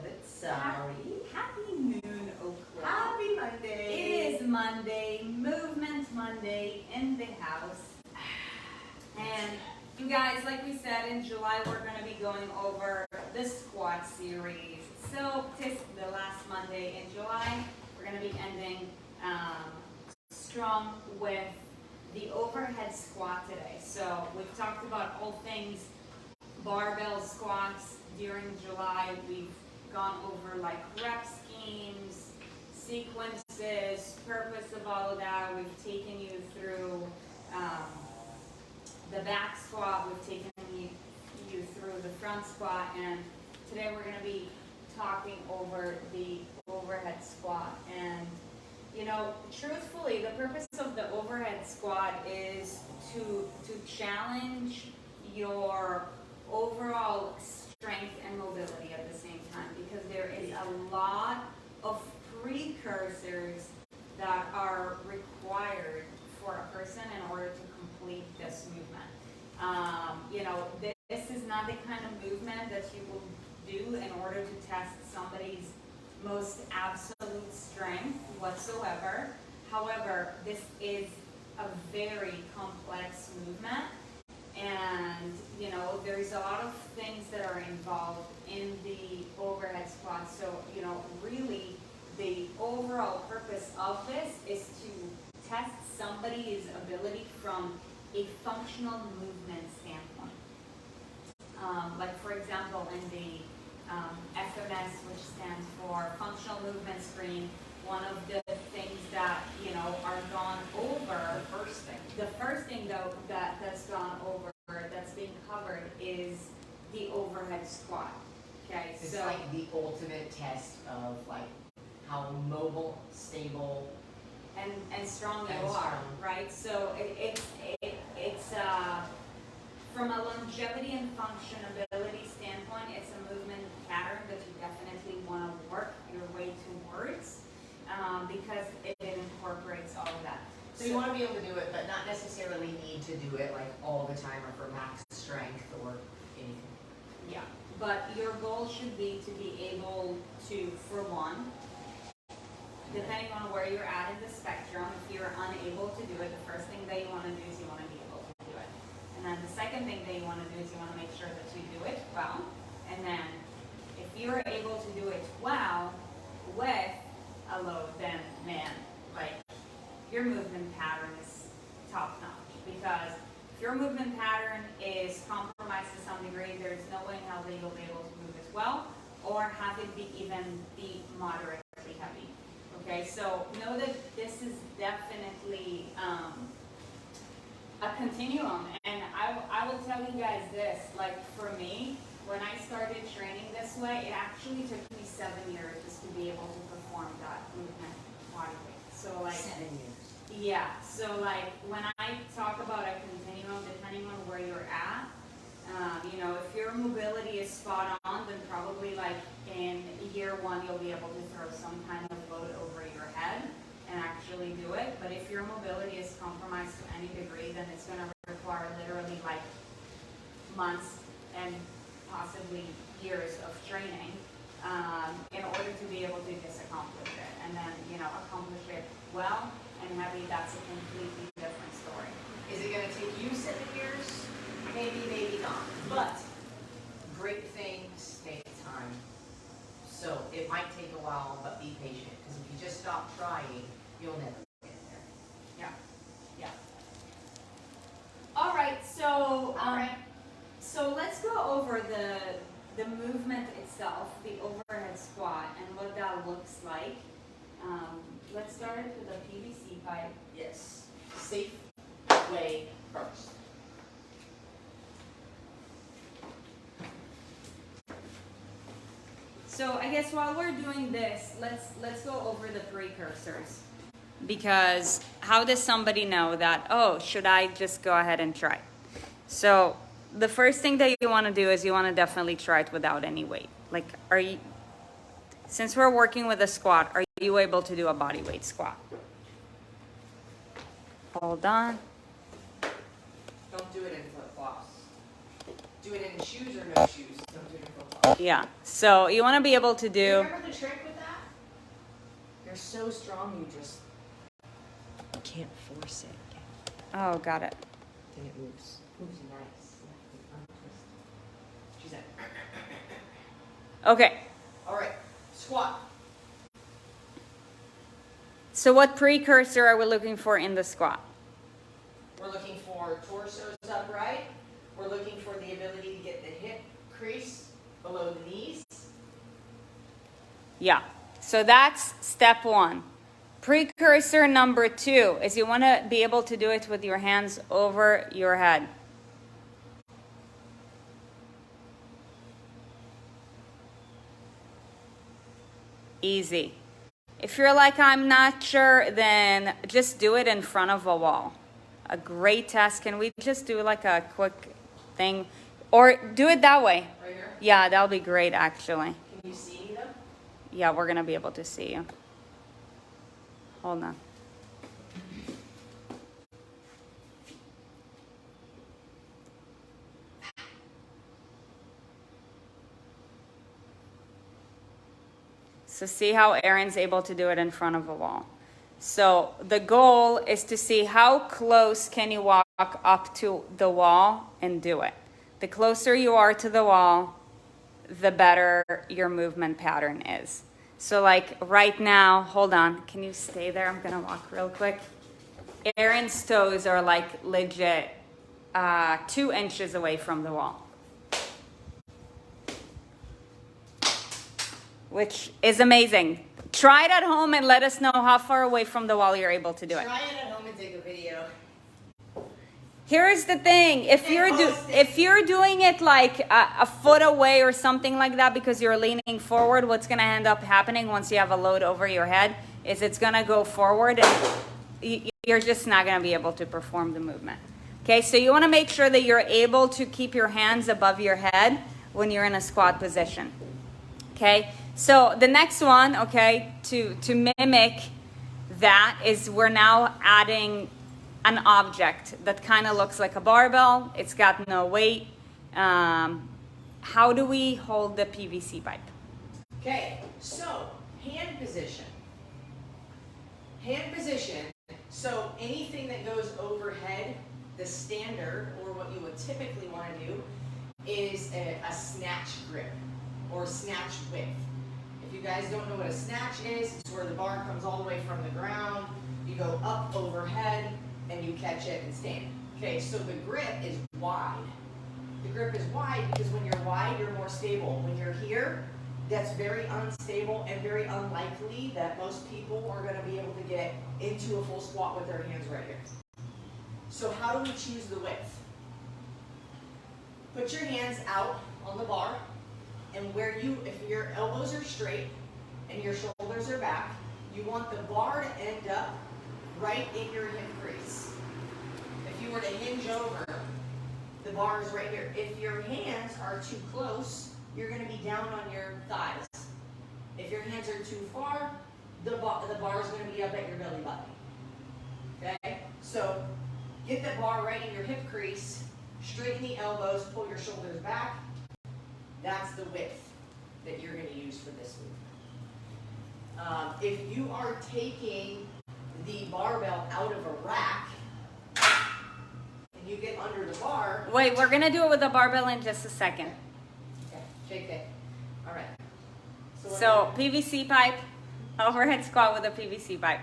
It's Sarit. Happy noon o'clock. Happy Monday. It is Monday, Movement Monday in the house. And you guys, like we said, in July we're going to be going over the squat series. So this the last Monday in July. We're going to be ending strong with the overhead squat today. So we've talked about all things barbell squats during July. We've gone over like rep schemes, sequences, purpose of all of that. We've taken you through the back squat. We've taken you through the front squat, and today we're going to be talking over the overhead squat. And you know, truthfully, the purpose of the overhead squat is to challenge your overall strength and mobility at the same time, because there is a lot of precursors that are required for a person in order to complete this movement. You know, this is not the kind of movement that you will do in order to test somebody's most absolute strength whatsoever. However, this is a very complex movement, and you know, there's a lot of things that are involved in the overhead squat. So you know, really the overall purpose of this is to test somebody's ability from a functional movement standpoint. Like for example, in the FMS, which stands for Functional Movement Screen, one of the things that you know are gone over. The first thing though that's gone over, that's being covered, is the overhead squat. Okay, It's so like the ultimate test of like how mobile, stable, and strong and you are, strong. right? So it's from a longevity and functionability standpoint, it's a movement pattern that you definitely want to work your way towards, because it incorporates all of that. So you want to be able to do it, but not necessarily need to do it like all the time or for max strength or anything. Yeah, but your goal should be to be able to, for one, depending on where you're at in the spectrum, if you're unable to do it, the first thing that you want to do is you want to be able to do it. And then the second thing that you want to do is you want to make sure that you do it well. And then if you're able to do it well with a load, then man, like your movement pattern is top notch. Because if your movement pattern is compromised to some degree, there's no way in hell that you'll be able to move as well, or have it be moderately heavy. Okay, so know that this is definitely a continuum, and I will tell you guys this, like for me, when I started training this way, it actually took me 7 years just to be able to perform that movement body weight. So like 7 years. Yeah, so like when I talk about a continuum, depending on where you're at, you know, if your mobility is spot on, then probably like in year one you'll be able to throw some kind of load over your head and actually do it. But if your mobility is compromised to any degree, then it's going to require literally like months and possibly years of training in order to be able to just accomplish it. And then, you know, accomplish it well and heavy, that's a completely different story. Is it going to take you 7 years? Maybe, maybe not. But great things take time. So it might take a while, but be patient. Because if you just stop trying, you'll never get there. Yeah, yeah. All right, so so let's go over the movement itself, the overhead squat, and what that looks like. Let's start with the PVC pipe. Yes. Safe way first. So I guess while we're doing this, let's go over the precursors. Because how does somebody know that, oh, should I just go ahead and try? So the first thing that you want to do is you want to definitely try it without any weight. Like, since we're working with a squat, are you able to do a body weight squat? Hold on. Don't do it in flip-flops. Do it in shoes or no shoes. Don't do it in flip-flops. Yeah, so you want to be able to do... Remember the trick with that? You're so strong, you just can't force it. Oh, got it. Then it moves. Moves nice. She's at. Okay. All right. Squat. So what precursor are we looking for in the squat? We're looking for torsos upright. We're looking for the ability to get the hip crease below the knees. Yeah. So that's step one. Precursor number 2 is you want to be able to do it with your hands over your head. Easy. If you're like, I'm not sure, then just do it in front of a wall. A great test. Can we just do like a quick thing? Or do it that way. Right here? Yeah, that'll be great actually. Can you see them? Yeah, we're going to be able to see you. Hold on. So see how Erin's able to do it in front of a wall. So the goal is to see how close can you walk up to the wall and do it. The closer you are to the wall, the better your movement pattern is. So like right now, hold on, can you stay there? I'm gonna walk real quick. Erin's toes are like legit 2 inches away from the wall. Which is amazing. Try it at home and let us know how far away from the wall you're able to do it. Try it at home and take a video. Here's the thing, if you're doing it like a foot away or something like that because you're leaning forward, what's gonna end up happening once you have a load over your head is it's gonna go forward and you're just not gonna be able to perform the movement. Okay, so you wanna make sure that you're able to keep your hands above your head when you're in a squat position. Okay, so the next one, okay, to mimic that is we're now adding an object that kind of looks like a barbell. It's got no weight. How do we hold the PVC pipe? Okay, so hand position. Hand position, so anything that goes overhead, the standard, or what you would typically want to do, is a snatch grip or snatch width. If you guys don't know what a snatch is, it's where the bar comes all the way from the ground, you go up overhead, and you catch it and stand. Okay, so the grip is wide. The grip is wide because when you're wide, you're more stable. When you're here, that's very unstable and very unlikely that most people are going to be able to get into a full squat with their hands right here. So how do we choose the width? Put your hands out on the bar, and if your elbows are straight and your shoulders are back, you want the bar to end up right in your hip crease. If you were to hinge over, the bar is right here. If your hands are too close, you're going to be down on your thighs. If your hands are too far, the bar is going to be up at your belly button. Okay? So get the bar right in your hip crease, straighten the elbows, pull your shoulders back. That's the width that you're going to use for this movement. If you are taking the barbell out of a rack and you get under the bar. Wait, we're gonna do it with the barbell in just a second. Okay, shake it. All right. So PVC pipe, overhead squat with a PVC pipe.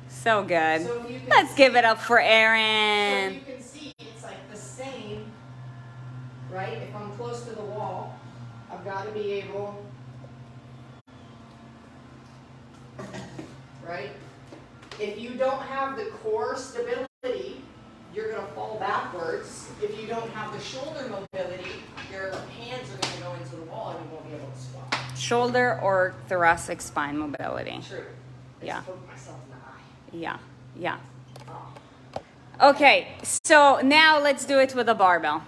So good. So Let's give it up for So Erin. you can see it's like the same, right? If I'm close to the wall, I've got to be able, right? If you don't have the core stability, you're going to fall backwards. If you don't have the shoulder mobility, your hands are going to go into the wall and you won't be able to squat. Shoulder or thoracic spine mobility. True. I Yeah. just poked myself in the eye. Yeah, yeah. Oh. Okay, so now let's do it with a barbell.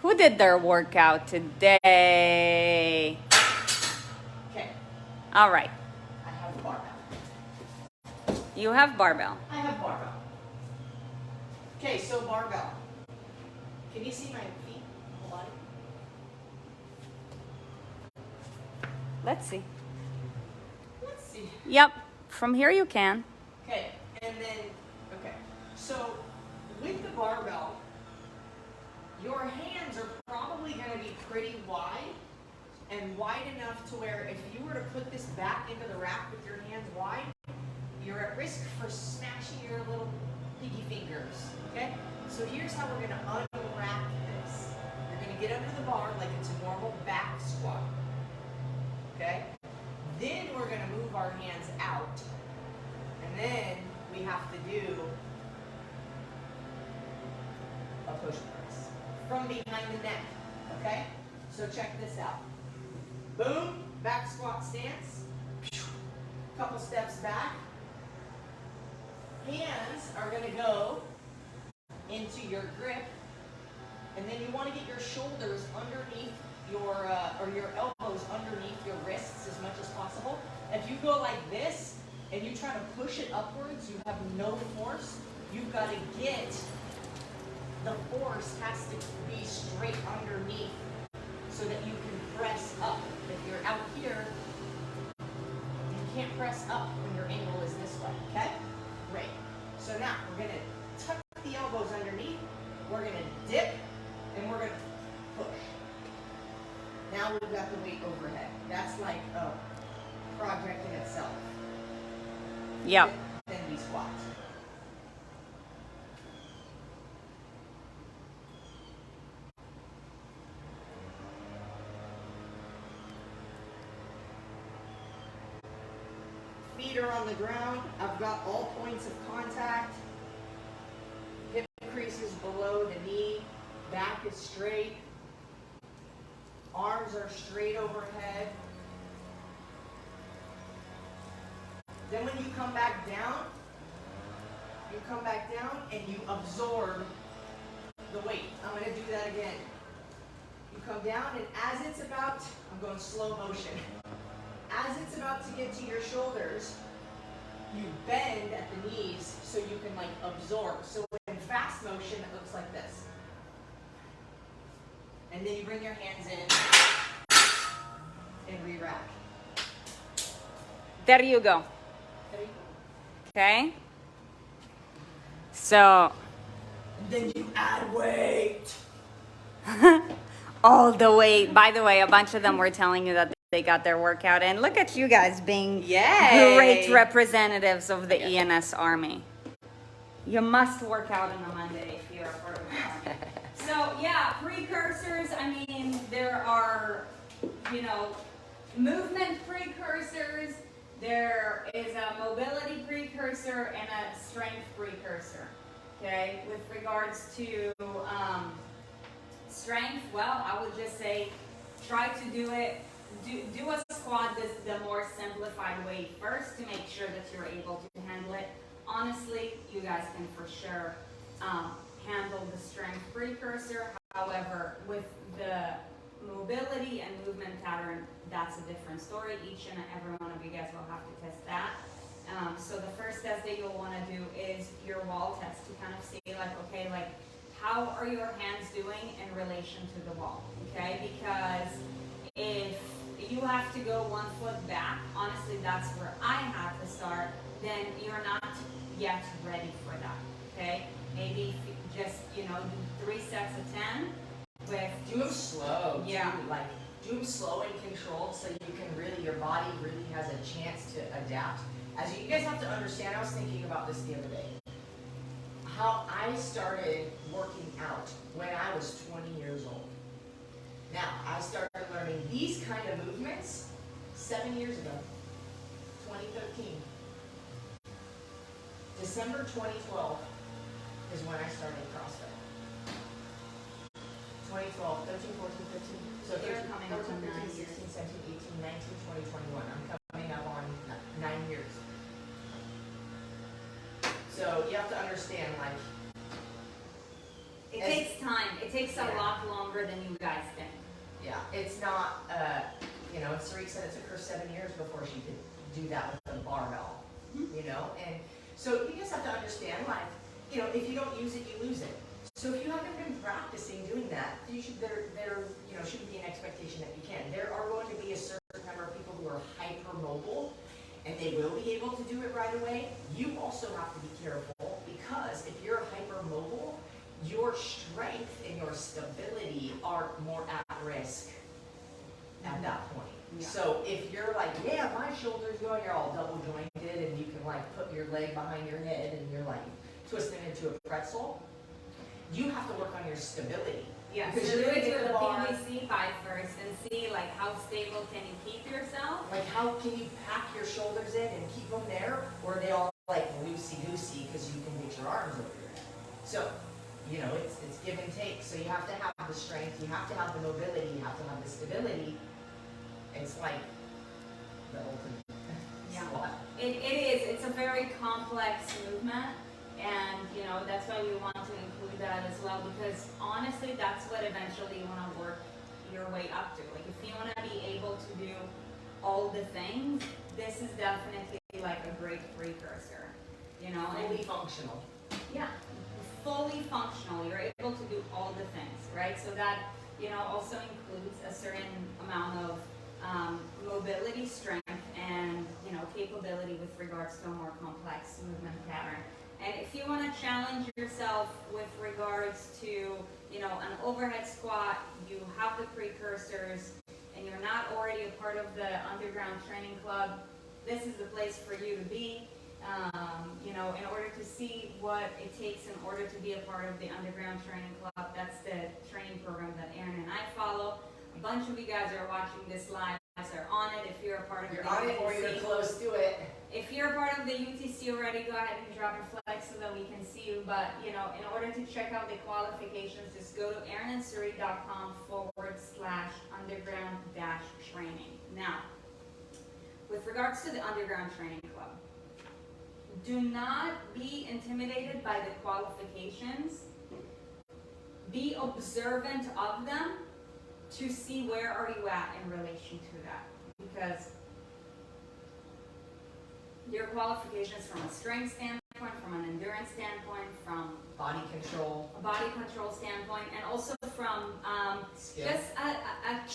Who did their workout today? Okay, All right. I have barbell. You have barbell. I have barbell. Okay, so barbell. Can you see my feet? Whole body? Let's see. Let's see. Yep. From here you can. Okay, and then, okay. So, with the barbell, your hands are probably going to be pretty wide and wide enough to where if you were to put this back into the rack with your hands wide, you're at risk for smashing your little piggy fingers, okay? So here's how we're going to unrack this. You're going to get under the bar like it's a normal back squat, okay? Then we're going to move our hands out, and then we have to do a push press from behind the neck, okay? So check this out. Boom, back squat stance. Couple steps back. Hands are going to go into your grip, and then you want to get your shoulders underneath your, or your elbows underneath your wrists as much as possible. If you go like this, and you try to push it upwards, you have no force. You've got to get, the force has to be straight underneath so that you can press up. If you're out here, you can't press up when your angle is this way, okay? Great. So now we're going to tuck the elbows underneath, we're going to dip, and we're going to push. Now we've got the weight overhead. That's like a project in itself. Yep. Then we squat. Feet are on the ground. I've got all points of contact. Hip creases below the knee. Back is straight. Arms are straight overhead. Then when you come back down and you absorb the weight. I'm going to do that again. You come down, and as it's about, I'm going slow motion. As it's about to get to your shoulders, you bend at the knees so you can like absorb. So in fast motion, it looks like this. And then you bring your hands in and re-rack. There you go. There you go. Okay. So Then you add weight. all the way. By the way, a bunch of them were telling you that they got their workout in. Look at you guys being Yay. great representatives of the ENS Army. You must work out on a Monday if you're a part of the Army. So yeah, precursors. I mean, there are, movement precursors. There is a mobility precursor and a strength precursor. Okay, with regards to strength, well, I would just say try to do a squat the more simplified way first to make sure that you're able to handle it. Honestly, you guys can for sure handle the strength precursor. However, with the mobility and movement pattern, that's a different story. Each and every one of you guys will have to test that. So the first test that you'll want to do is your wall test to kind of see how are your hands doing in relation to the wall, okay? Because if you have to go 1 foot back, honestly, that's where I have to start, then you're not yet ready for that, okay? Maybe just, do 3 sets of 10 with... Do them slow. Yeah. Do them slow and controlled so you can really, your body really has a chance to adapt. As you guys have to understand, I was thinking about this the other day. How I started working out when I was 20 years old. Now, I started learning these kind of movements 7 years ago, 2013. December 2012 is when I started CrossFit. 2012, 13, 14, 15. So You're 13, coming 14, up on 9 15, years. 16, 17, 18, 19, 20, 21. I'm coming up on 9 years. So you have to understand, It takes time. It takes a lot longer than you guys think. Yeah, it's not, Sarit said it took her 7 years before she could do that with the barbell, and so you just have to understand, like, if you don't use it, you lose it. So if you haven't been practicing doing that, there shouldn't be an expectation that you can. There are going to be a certain number of people who are hypermobile, and they will be able to do it right away. You also have to be careful, because if you're hypermobile, your strength and your stability are more at risk at that point. Yeah. So if you're like, yeah, my shoulders go, you're all double jointed, and you can like put your leg behind your head, and you're like twisting into a pretzel, you have to work on your stability. Yeah, so do it with the PVC pipe first and see like how stable can you keep yourself? Like how can you pack your shoulders in and keep them there, or are they all like loosey-goosey because you can get your arms over your head? So, it's give and take. So you have to have the strength, you have to have the mobility, you have to have the stability. It's like the ultimate squat. It is. It's a very complex movement. And, that's why we want to include that as well, because honestly, that's what eventually you want to work your way up to. Like, if you want to be able to do all the things, this is definitely like a great precursor, Fully functional. Yeah, fully functional. You're able to do all the things, right? So that, also includes a certain amount of mobility, strength, and, capability with regards to a more complex movement pattern. And if you want to challenge yourself with regards to, an overhead squat, you have the precursors, and you're not already a part of the underground training club, this is the place for you to be. In order to see what it takes in order to be a part of the underground training club, that's the training program that Erin and I follow. A bunch of you guys are watching this live, are on it. If you're a part of the UTC, or you're close to it. If you're a part of the UTC already, go ahead and drop your flag so that we can see you. But, in order to check out the qualifications, just go to erinsarit.com/underground-training. Now, with regards to the underground training club, do not be intimidated by the qualifications. Be observant of them to see where are you at in relation to that. Because your qualifications from a strength standpoint, from an endurance standpoint, from body control, a body control standpoint, and also from just a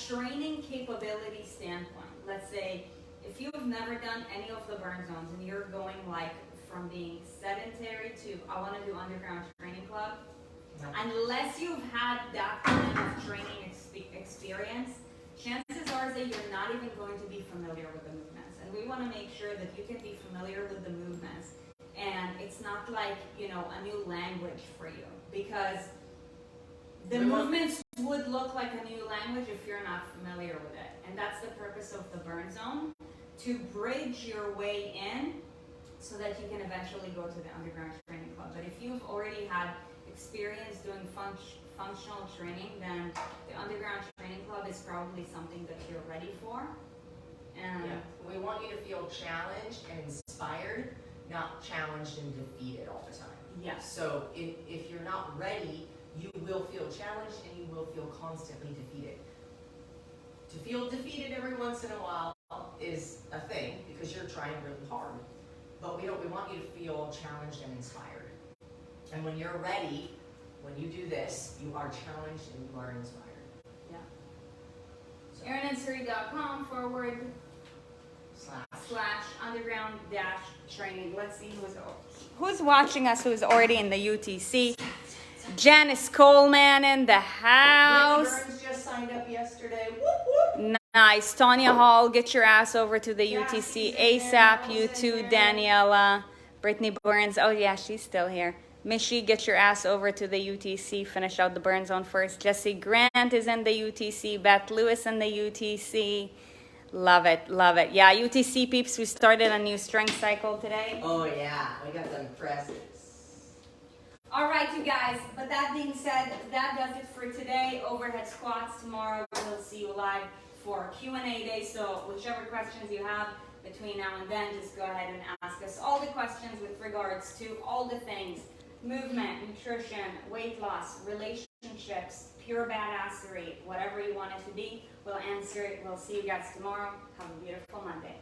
training capability standpoint. Let's say if you've never done any of the burn zones and you're going like from being sedentary to I want to do underground training club, unless you've had that kind of training experience, chances are that you're not even going to be familiar with the movements. And we want to make sure that you can be familiar with the movements. And it's not like, a new language for you. Because the movements would look like a new language if you're not familiar with it. And that's the purpose of the burn zone, to bridge your way in so that you can eventually go to the underground training club. But if you've already had experience doing functional training, then the underground training club is probably something that you're ready for. And we want you to feel challenged and inspired, not challenged and defeated all the time. Yes. So if you're not ready, you will feel challenged and you will feel constantly defeated. To feel defeated every once in a while is a thing because you're trying really hard. But we want you to feel challenged and inspired. And when you're ready, when you do this, you are challenged and you are inspired. Yeah. So, erinsarit.com/underground-training. Let's see who's watching us who's already in the UTC. Janice Coleman in the house. Burns just signed up yesterday. Whoop, whoop. Nice. Tanya Hall, get your ass over to the UTC ASAP. You too, Daniela. Brittany Burns. Oh, yeah, she's still here. Mishi, get your ass over to the UTC. Finish out the burn zone first. Jesse Grant is in the UTC. Beth Lewis in the UTC. Love it, love it. Yeah, UTC peeps, we started a new strength cycle today. Oh, yeah. We got some presses. All right, you guys. But that being said, that does it for today. Overhead squats tomorrow. We'll see you live for Q&A day. So whichever questions you have between now and then, just go ahead and ask us all the questions with regards to all the things: movement, nutrition, weight loss, relationship. relationships, pure badassery, whatever you want it to be, we'll answer it. We'll see you guys tomorrow. Have a beautiful Monday.